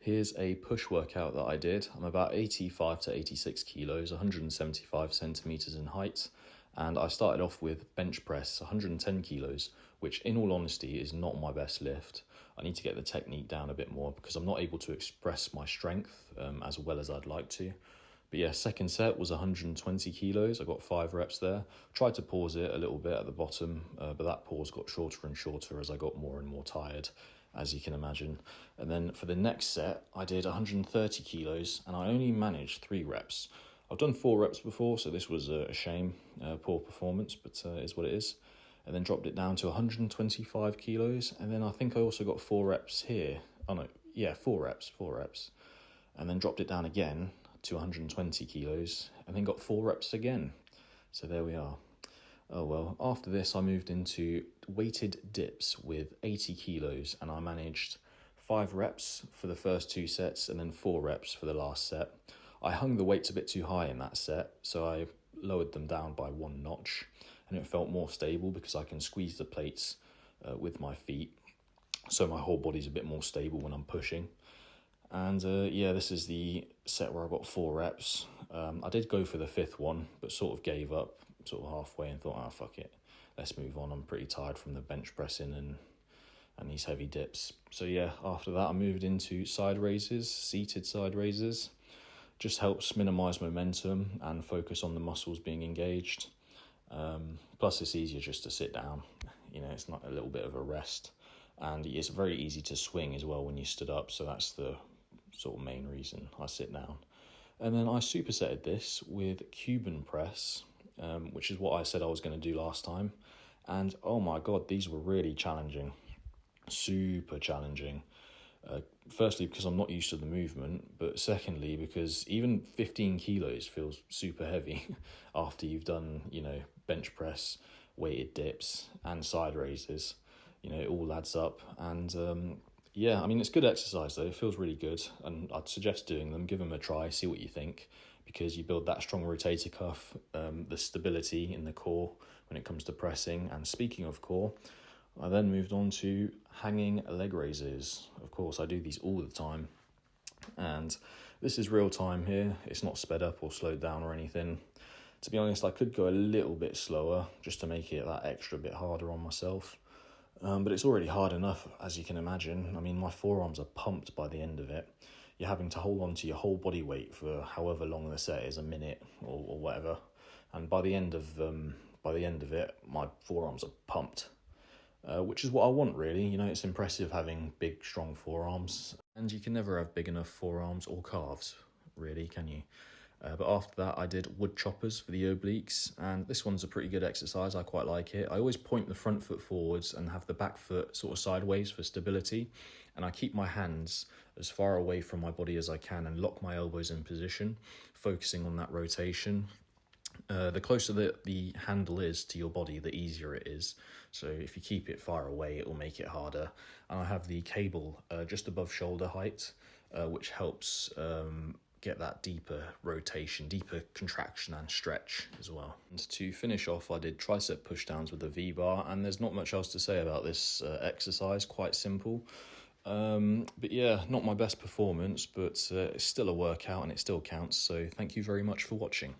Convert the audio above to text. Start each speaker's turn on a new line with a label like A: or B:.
A: Here's a push workout that I did. I'm about 85 to 86 kilos, 175 centimeters in height. And I started off with bench press, 110 kilos, which in all honesty is not my best lift. I need to get the technique down a bit more because I'm not able to express my strength as well as I'd like to. But yeah, second set was 120 kilos. I got 5 reps there. Tried to pause it a little bit at the bottom, but that pause got shorter and shorter as I got more and more tired, as you can imagine. And then for the next set, I did 130 kilos and I only managed 3 reps. I've done 4 reps before, so this was a shame, poor performance, but it is what it is. And then dropped it down to 125 kilos. And then I think I also got 4 reps here. Oh no, yeah, 4 reps. And then dropped it down again to 120 kilos and then got 4 reps again. So there we are. Oh well, after this I moved into weighted dips with 80 kilos and I managed 5 reps for the first 2 sets and then 4 reps for the last set. I hung the weights a bit too high in that set, so I lowered them down by 1 notch and it felt more stable because I can squeeze the plates with my feet, so my whole body's a bit more stable when I'm pushing. And yeah, this is the set where I got 4 reps. I did go for the 5th one, but sort of gave up sort of halfway and thought, fuck it, let's move on. I'm pretty tired from the bench pressing and these heavy dips. So yeah, after that I moved into side raises, seated side raises. Just helps minimise momentum and focus on the muscles being engaged. Plus it's easier just to sit down. You know, it's not a little bit of a rest. And it's very easy to swing as well when you stood up, so that's the sort of main reason I sit down. And then I supersetted this with Cuban press, which is what I said I was going to do last time. And oh my god, these were really challenging, super challenging. Firstly, because I'm not used to the movement, but secondly, because even 15 kilos feels super heavy after you've done, you know, bench press, weighted dips and side raises. You know, it all adds up. And yeah, I mean, it's good exercise though. It feels really good. And I'd suggest doing them. Give them a try, see what you think, because you build that strong rotator cuff, the stability in the core when it comes to pressing. And speaking of core, I then moved on to hanging leg raises. Of course, I do these all the time. And this is real time here. It's not sped up or slowed down or anything. To be honest, I could go a little bit slower just to make it that extra bit harder on myself. But it's already hard enough, as you can imagine. I mean, my forearms are pumped by the end of it. You're having to hold on to your whole body weight for however long the set is, a minute or whatever. And by the end of it, my forearms are pumped, which is what I want, really. You know, it's impressive having big, strong forearms, and you can never have big enough forearms or calves, really, can you? But after that, I did wood choppers for the obliques, and this one's a pretty good exercise. I quite like it. I always point the front foot forwards and have the back foot sort of sideways for stability, and I keep my hands as far away from my body as I can and lock my elbows in position, focusing on that rotation. The closer the handle is to your body, the easier it is. So if you keep it far away, it will make it harder. And I have the cable just above shoulder height, which helps get that deeper rotation, deeper contraction and stretch as well. And to finish off, I did tricep pushdowns with the V-bar, and there's not much else to say about this exercise, quite simple. But yeah, not my best performance, but it's still a workout and it still counts. So thank you very much for watching.